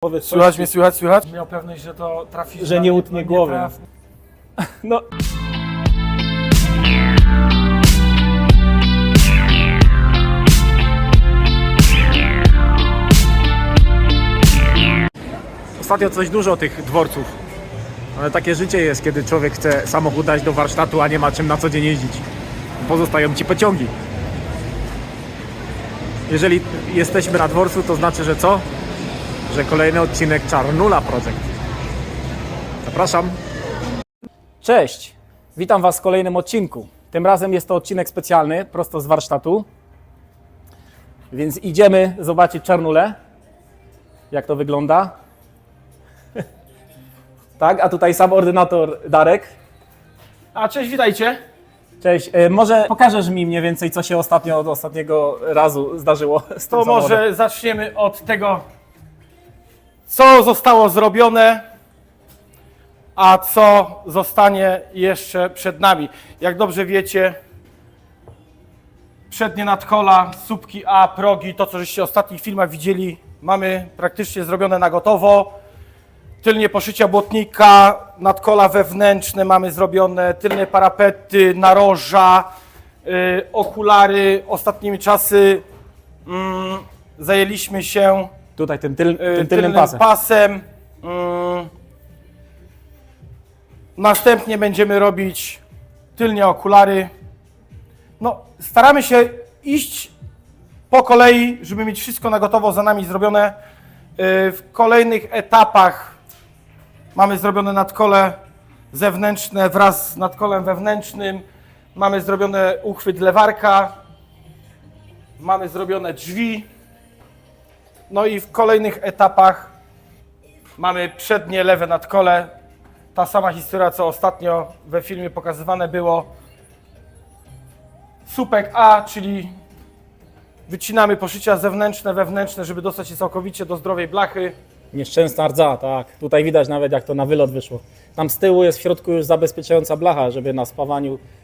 Powiedz coś, Słychać mnie, słychać? Miał pewność, że to trafi. że nie utnie głowy. No. Ostatnio coś dużo tych dworców. Ale takie życie jest, kiedy człowiek chce samochód dać do warsztatu, a nie ma czym na co dzień jeździć. Pozostają ci pociągi. Jeżeli jesteśmy na dworcu, to znaczy, że co? Że kolejny odcinek Czarnula Project. Zapraszam. Cześć, witam Was w kolejnym odcinku. Tym razem jest to odcinek specjalny, prosto z warsztatu. Więc idziemy zobaczyć Czarnulę. Jak to wygląda. Tak, a tutaj sam ordynator Darek. A cześć, witajcie. Cześć, może pokażesz mi mniej więcej, co się od ostatniego razu zdarzyło z tym To samochodem? może zaczniemy od tego, co zostało zrobione, a co zostanie jeszcze przed nami. Jak dobrze wiecie, przednie nadkola, słupki A, progi, to co żeście w ostatnich filmach widzieli, mamy praktycznie zrobione na gotowo. Tylnie poszycia błotnika, nadkola wewnętrzne mamy zrobione, tylne parapety, naroża, okulary. Ostatnimi czasy zajęliśmy się Tutaj tym tylnym tylnym pasem. Następnie będziemy robić tylnie okulary. No, staramy się iść po kolei, żeby mieć wszystko na gotowo za nami zrobione. W kolejnych etapach mamy zrobione nadkole zewnętrzne wraz z nadkolem wewnętrznym. Mamy zrobione uchwyt lewarka. Mamy zrobione drzwi. No i w kolejnych etapach mamy przednie lewe nadkole. Ta sama historia, co ostatnio we filmie pokazywane było. Słupek A, czyli wycinamy poszycia zewnętrzne, wewnętrzne, żeby dostać się całkowicie do zdrowej blachy. Nieszczęsna rdza, tak. Tutaj widać nawet, jak to na wylot wyszło. Tam z tyłu jest w środku już zabezpieczająca blacha, żeby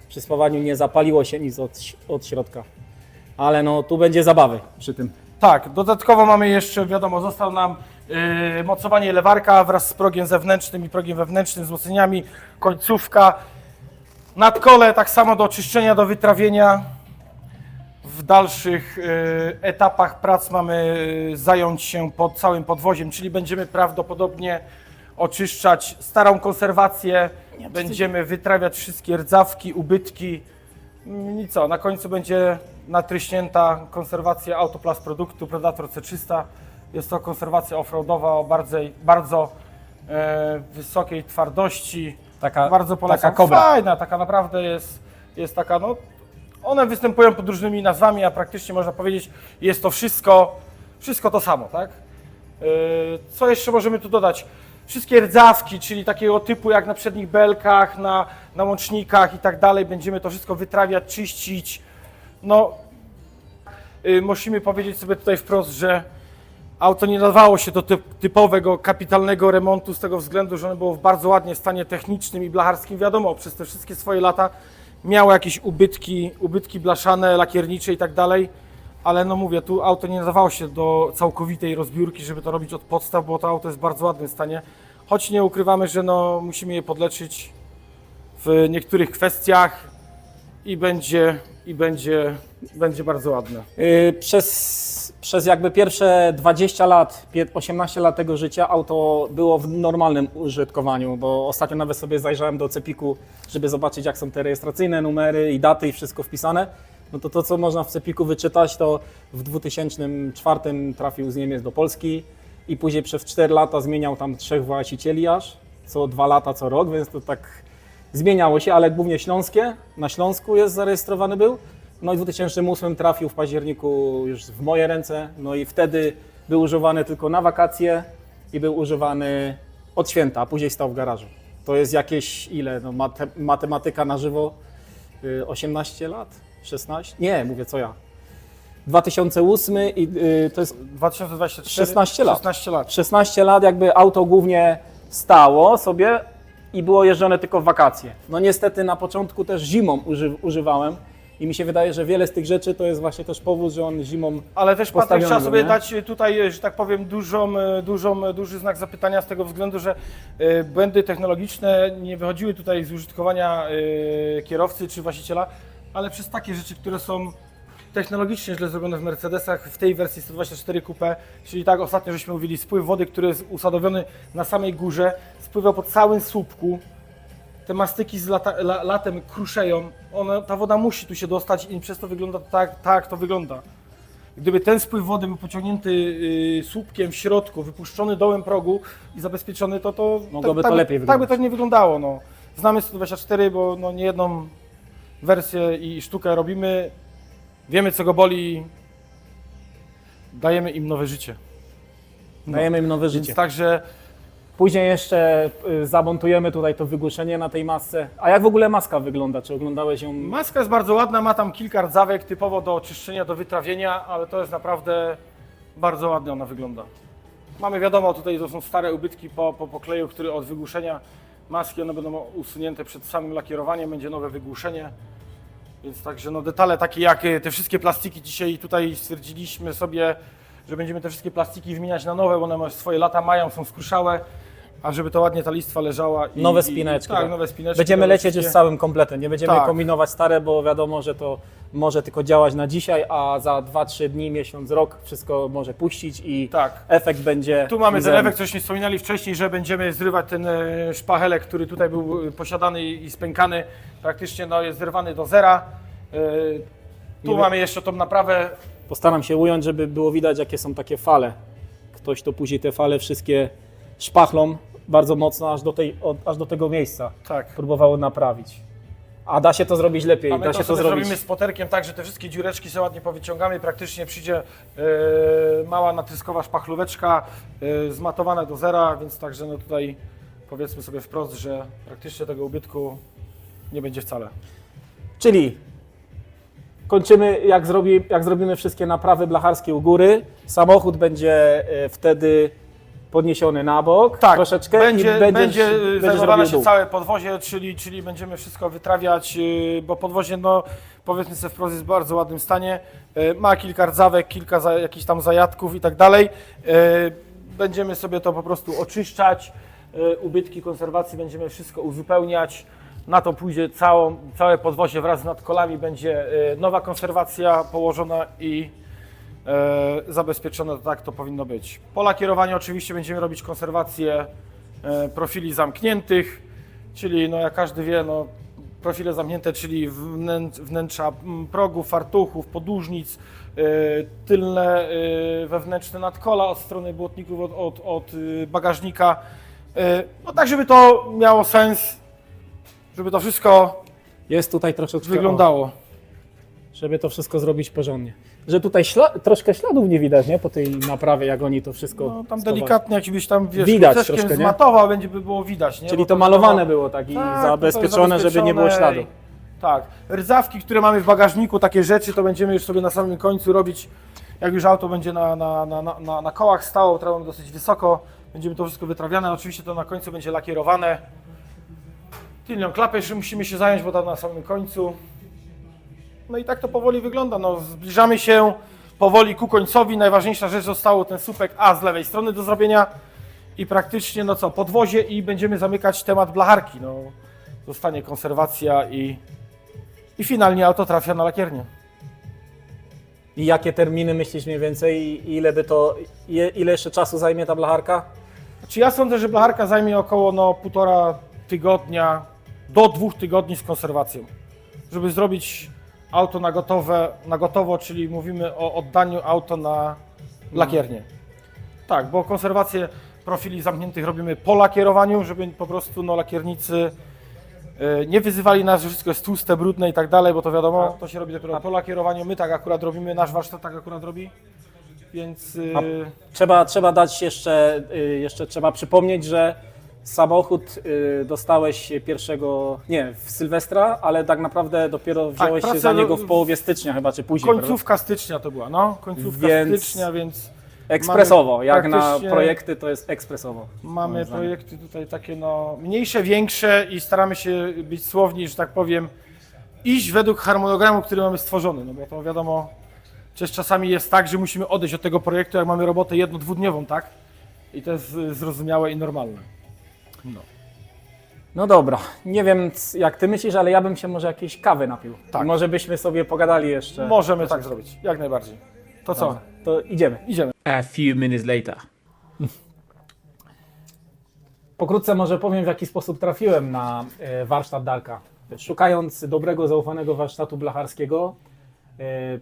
przy spawaniu nie zapaliło się nic od środka. Ale no, tu będzie zabawy przy tym. Tak, dodatkowo mamy jeszcze, wiadomo, został nam mocowanie lewarka wraz z progiem zewnętrznym i progiem wewnętrznym, wzmocnieniami, końcówka. Nadkole tak samo do oczyszczenia, do wytrawienia. W dalszych etapach prac mamy zająć się pod całym podwoziem, czyli będziemy prawdopodobnie oczyszczać starą konserwację, będziemy wytrawiać wszystkie rdzawki, ubytki. I co, na końcu będzie natryśnięta konserwacja Autoplast produktu Predator C300. Jest to konserwacja offroadowa o bardzo wysokiej twardości. Bardzo polecam. taka kobra. Fajna, taka naprawdę jest taka, no, one występują pod różnymi nazwami, a praktycznie można powiedzieć, jest to wszystko to samo, tak? Co jeszcze możemy tu dodać? Wszystkie rdzawki, czyli takiego typu jak na przednich belkach, na łącznikach i tak dalej, będziemy to wszystko wytrawiać, czyścić. No, musimy powiedzieć sobie tutaj wprost, że auto nie nadawało się do typowego, kapitalnego remontu z tego względu, że ono było w bardzo ładnie stanie technicznym i blacharskim. Wiadomo, przez te wszystkie swoje lata miało jakieś ubytki blaszane, lakiernicze i tak dalej, ale no mówię, tu auto nie nadawało się do całkowitej rozbiórki, żeby to robić od podstaw, bo to auto jest w bardzo ładnym stanie, choć nie ukrywamy, że no, musimy je podleczyć w niektórych kwestiach i będzie bardzo ładne. Przez jakby pierwsze 20 lat, 18 lat tego życia auto było w normalnym użytkowaniu, bo ostatnio nawet sobie zajrzałem do Cepiku, żeby zobaczyć, jak są te rejestracyjne numery i daty i wszystko wpisane. No to co można w Cepiku wyczytać, to w 2004 trafił z Niemiec do Polski i później przez 4 lata zmieniał tam 3 właścicieli aż, co 2 lata, co rok, więc to tak zmieniało się, ale głównie śląskie, na Śląsku jest zarejestrowany był. No i w 2008 trafił w październiku już w moje ręce, no i wtedy był używany tylko na wakacje i był używany od święta, a później stał w garażu. To jest jakieś ile, no matematyka na żywo, 18 lat, 16? Nie, mówię co ja. 2008 i to jest 2024? 16 lat. 16 lat. 16 lat jakby auto głównie stało sobie i było jeżdżone tylko w wakacje. No niestety na początku też zimą używałem i mi się wydaje, że wiele z tych rzeczy to jest właśnie też powód, że on zimą Ale też Patryk postawiony trzeba był, sobie nie? dać tutaj, że tak powiem, duży znak zapytania z tego względu, że błędy technologiczne nie wychodziły tutaj z użytkowania kierowcy czy właściciela, ale przez takie rzeczy, które są technologicznie źle zrobione w Mercedesach w tej wersji 124 Coupe, czyli tak ostatnio żeśmy mówili, spływ wody, który jest usadowiony na samej górze, spływa po całym słupku. Te mastyki z latem kruszeją, ta woda musi tu się dostać i przez to wygląda tak, jak to wygląda. Gdyby ten spływ wody był pociągnięty słupkiem w środku, wypuszczony dołem progu i zabezpieczony, to Mogłoby tak, to lepiej tak by wyglądać. to nie wyglądało. No. Znamy 124, bo no, nie jedną wersję i sztukę robimy, wiemy co go boli, dajemy im nowe życie. dajemy im nowe życie. Więc także Później jeszcze zamontujemy tutaj to wygłuszenie na tej masce. A jak w ogóle maska wygląda? Czy oglądałeś ją? maska jest bardzo ładna, ma tam kilka rdzawek typowo do oczyszczenia, do wytrawienia, ale to jest naprawdę bardzo ładnie ona wygląda. Mamy wiadomo, tutaj to są stare ubytki po kleju, który od wygłuszenia maski, one będą usunięte przed samym lakierowaniem, będzie nowe wygłuszenie. Więc także no, detale takie jak te wszystkie plastiki, dzisiaj tutaj stwierdziliśmy sobie, że będziemy te wszystkie plastiki wymieniać na nowe, bo one swoje lata mają, są skruszałe, a żeby to ładnie ta listwa leżała. Nowe spineczki. Tak, nowe spineczki. Będziemy nowe lecieć już wszystkie- z całym kompletem. Nie będziemy Tak. kombinować stare, bo wiadomo, że to może tylko działać na dzisiaj, a za 2-3 dni, miesiąc, rok wszystko może puścić i Tak. efekt będzie Tu mamy ten mizerny. efekt, cośmy wspominali wcześniej, że będziemy zrywać ten szpachelek, który tutaj był posiadany i spękany, praktycznie no, jest zrywany do zera. Tu Nie mamy jeszcze tą naprawę. Postaram się ująć, żeby było widać, jakie są takie fale. Ktoś to później te fale wszystkie szpachlą bardzo mocno aż do tego miejsca Tak. próbowały naprawić. A da się to zrobić lepiej, A my da to się to sobie zrobić. zrobimy z poterkiem tak, że te wszystkie dziureczki sobie ładnie powyciągamy. Praktycznie przyjdzie mała natryskowa szpachlóweczka zmatowana do zera, więc także no tutaj powiedzmy sobie wprost, że praktycznie tego ubytku nie będzie wcale. Czyli kończymy, jak zrobimy wszystkie naprawy blacharskie u góry, samochód będzie wtedy podniesiony na bok troszeczkę będzie, i będzie zajmowane robił się dół. całe podwozie, czyli będziemy wszystko wytrawiać, bo podwozie, no powiedzmy sobie wprost, jest w bardzo ładnym stanie. Ma kilka rdzawek, kilka jakichś tam zajadków i tak dalej. Będziemy sobie to po prostu oczyszczać, ubytki konserwacji będziemy wszystko uzupełniać. Na to pójdzie całe podwozie wraz z nadkolami, będzie nowa konserwacja położona i zabezpieczone, tak to powinno być. Po lakierowaniu oczywiście będziemy robić konserwację profili zamkniętych, czyli no jak każdy wie, no, profile zamknięte, czyli wnętrza progów, fartuchów, podłużnic, tylne wewnętrzne nadkola od strony błotników, od bagażnika, no tak żeby to miało sens, żeby to wszystko Jest tutaj troszeczkę, wyglądało. żeby to wszystko zrobić porządnie. Że tutaj troszkę śladów nie widać, nie? Po tej naprawie, jak oni to wszystko No, tam schowali. delikatnie jakbyś tam, wiesz, Widać kuceczkiem troszkę, nie? zmatował, by było widać, nie? Czyli Bo to malowane było tak i Tak, zabezpieczone, to jest żeby nie było zabezpieczone śladu. Tak. Rdzawki, które mamy w bagażniku, takie rzeczy, to będziemy już sobie na samym końcu robić, jak już auto będzie na kołach stało, to mamy dosyć wysoko, będziemy to wszystko wytrawiane, oczywiście to na końcu będzie lakierowane. Tylnią klapę jeszcze musimy się zająć, bo tam na samym końcu. No i tak to powoli wygląda, no zbliżamy się powoli ku końcowi, najważniejsza rzecz zostało ten słupek A z lewej strony do zrobienia i praktycznie, no co, podwozie i będziemy zamykać temat blacharki, no zostanie konserwacja i finalnie auto trafia na lakiernię. I jakie terminy myślisz mniej więcej? I ile jeszcze czasu zajmie ta blacharka? Znaczy ja sądzę, że blacharka zajmie około no, 1,5 tygodnia do 2 tygodni z konserwacją, żeby zrobić auto na gotowo, czyli mówimy o oddaniu auto na lakiernię. Tak, bo konserwację profili zamkniętych robimy po lakierowaniu, żeby po prostu no, lakiernicy nie wyzywali nas, że wszystko jest tłuste, brudne i tak dalej, bo to wiadomo, to się robi dopiero po lakierowaniu. My tak akurat robimy, nasz warsztat tak akurat robi, więc... Trzeba dać jeszcze trzeba przypomnieć, że samochód dostałeś w Sylwestra, ale tak naprawdę dopiero wziąłeś się pracę za niego w połowie stycznia chyba, czy później. Końcówka stycznia to była, no, końcówka stycznia, więc... Ekspresowo, jak na praktycznie- projekty to jest ekspresowo. Mamy moim zdaniem. projekty tutaj takie no, mniejsze, większe i staramy się być słowni, że tak powiem, iść według harmonogramu, który mamy stworzony, no bo to wiadomo, przecież czasami jest tak, że musimy odejść od tego projektu, jak mamy robotę 1-2-dniową, tak? I to jest zrozumiałe i normalne. No. No dobra, nie wiem jak ty myślisz, ale ja bym się może jakiejś kawy napił. Tak. I może byśmy sobie pogadali jeszcze. Możemy tak zrobić, jak najbardziej. To co? Dobra, to idziemy. Idziemy. A few minutes later. Pokrótce może powiem, w jaki sposób trafiłem na warsztat Darka. Szukając dobrego, zaufanego warsztatu blacharskiego,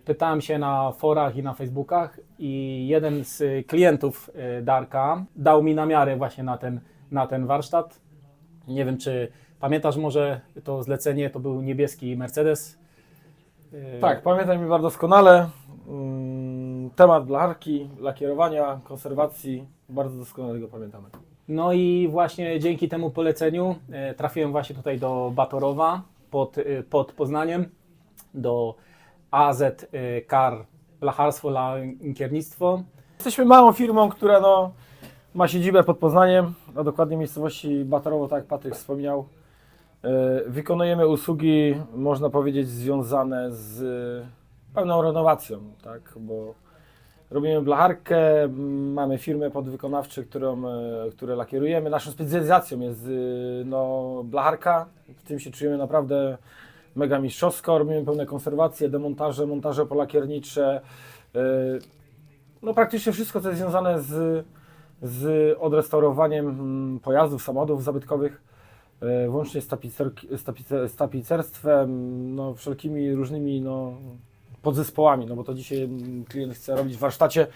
pytałem się na forach i na Facebookach i jeden z klientów Darka dał mi namiary właśnie na ten warsztat. Nie wiem, czy pamiętasz może to zlecenie, to był niebieski Mercedes. Tak, pamiętam mi bardzo doskonale. Temat blacharki, lakierowania, konserwacji, bardzo doskonale go pamiętamy. No i właśnie dzięki temu poleceniu trafiłem właśnie tutaj do Batorowa pod Poznaniem, do AZ Kar Blacharstwo, Lakiernictwo. Jesteśmy małą firmą, która no, ma siedzibę pod Poznaniem, a dokładnie w miejscowości Batorowo, tak jak Patryk wspomniał. Wykonujemy usługi, można powiedzieć, związane z pełną renowacją, tak, bo robimy blacharkę, mamy firmę podwykonawczą, które lakierujemy. Naszą specjalizacją jest no, blacharka, w tym się czujemy naprawdę mega mistrzowsko. Robimy pełne konserwacje, demontaże, montaże polakiernicze. No praktycznie wszystko, co jest związane z odrestaurowaniem pojazdów, samochodów zabytkowych, włącznie z tapicerstwem, no, wszelkimi różnymi no, podzespołami, no bo to dzisiaj klient chce robić w warsztacie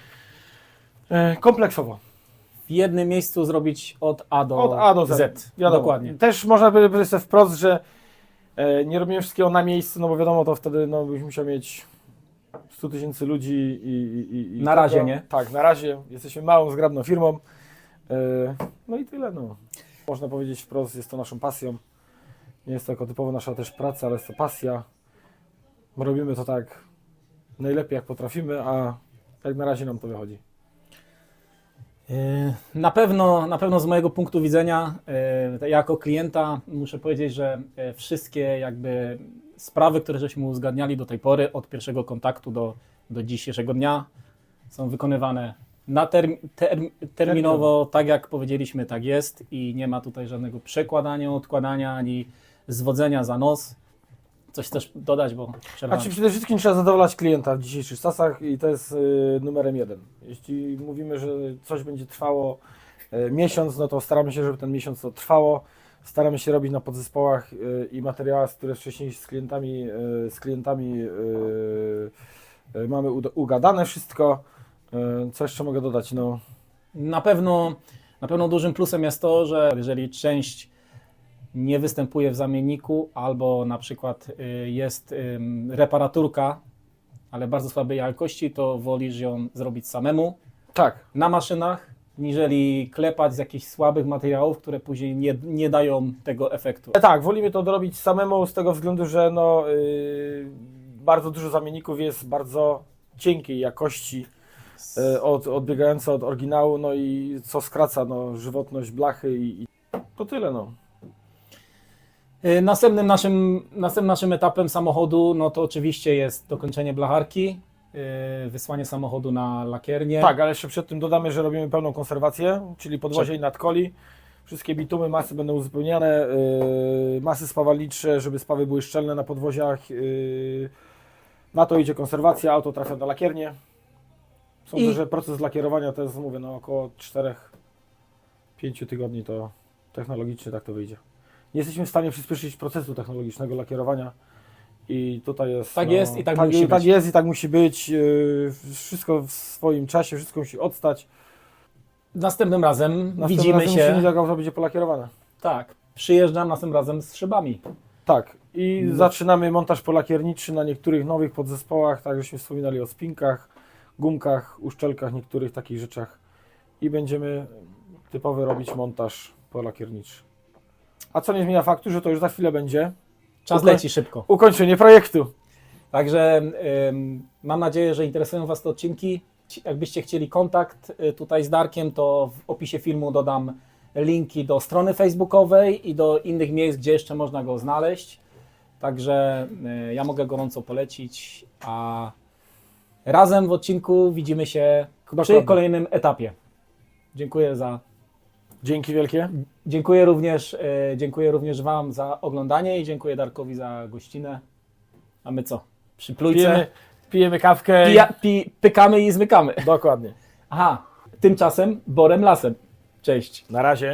kompleksowo. W jednym miejscu zrobić od A do Z. Wiadomo. Dokładnie. Też można by powiedzieć sobie wprost, że nie robimy wszystkiego na miejscu, no bo wiadomo, to wtedy no, byś musiał mieć 100 000 ludzi i Na razie nie. Tak, na razie. Jesteśmy małą, zgrabną firmą. No i tyle. No. Można powiedzieć wprost, jest to naszą pasją. Nie jest to jako typowo nasza też praca, ale jest to pasja. Robimy to tak najlepiej jak potrafimy, a jak na razie nam to wychodzi. Na pewno z mojego punktu widzenia, jako klienta muszę powiedzieć, że wszystkie jakby sprawy, które żeśmy uzgadniali do tej pory, od pierwszego kontaktu do dzisiejszego dnia, są wykonywane na terminowo, tak jak powiedzieliśmy, tak jest i nie ma tutaj żadnego przekładania, odkładania, ani zwodzenia za nos. Coś chcesz dodać, bo przerwałem. Znaczy przede wszystkim trzeba zadowalać klienta w dzisiejszych czasach i to jest numerem 1. Jeśli mówimy, że coś będzie trwało miesiąc, no to staramy się, żeby ten miesiąc to trwało. Staramy się robić na podzespołach i materiałach, które wcześniej z klientami mamy ugadane wszystko. Co jeszcze mogę dodać? No. Na pewno dużym plusem jest to, że jeżeli część nie występuje w zamienniku albo na przykład jest reparaturka, ale bardzo słabej jakości, to wolisz ją zrobić samemu Tak. na maszynach, niżeli klepać z jakichś słabych materiałów, które później nie dają tego efektu. Tak, wolimy to robić samemu z tego względu, że no, bardzo dużo zamienników jest bardzo cienkiej jakości, odbiegające od oryginału, no i co skraca no, żywotność blachy i to tyle. No. Następnym naszym etapem samochodu, no to oczywiście jest dokończenie blacharki, wysłanie samochodu na lakiernię. Tak, ale jeszcze przed tym dodamy, że robimy pełną konserwację, czyli podwozie i nadkoli. Wszystkie bitumy, masy będą uzupełniane, masy spawalnicze, żeby spawy były szczelne na podwoziach. Na to idzie konserwacja, auto trafia na lakiernię. Sądzę, że proces lakierowania to jest, mówię, no około 4-5 tygodni to technologicznie tak to wyjdzie. Nie jesteśmy w stanie przyspieszyć procesu technologicznego lakierowania i tutaj jest... Tak no, jest i tak musi być. Tak jest i tak musi być. Wszystko w swoim czasie, wszystko musi odstać. Następnym razem widzimy Następnym się. razem jak auto będzie polakierowane. Tak, przyjeżdżam następnym razem z szybami. Tak, i zaczynamy montaż polakierniczy na niektórych nowych podzespołach, tak żeśmy wspominali o spinkach, gumkach, uszczelkach, niektórych takich rzeczach i będziemy typowy robić montaż polakierniczy. A co nie zmienia faktu, że to już za chwilę będzie Czas leci szybko. ukończenie projektu. Także mam nadzieję, że interesują Was te odcinki. Jakbyście chcieli kontakt tutaj z Darkiem, to w opisie filmu dodam linki do strony facebookowej i do innych miejsc, gdzie jeszcze można go znaleźć. Także ja mogę gorąco polecić, a razem w odcinku widzimy się przy Dokładnie. kolejnym etapie. Dziękuję Dzięki wielkie. dziękuję również Wam za oglądanie i dziękuję Darkowi za gościnę. A my co? Przy plujce Pijemy kawkę. pykamy i zmykamy. Dokładnie. Aha, tymczasem Borem Lasem. Cześć. Na razie.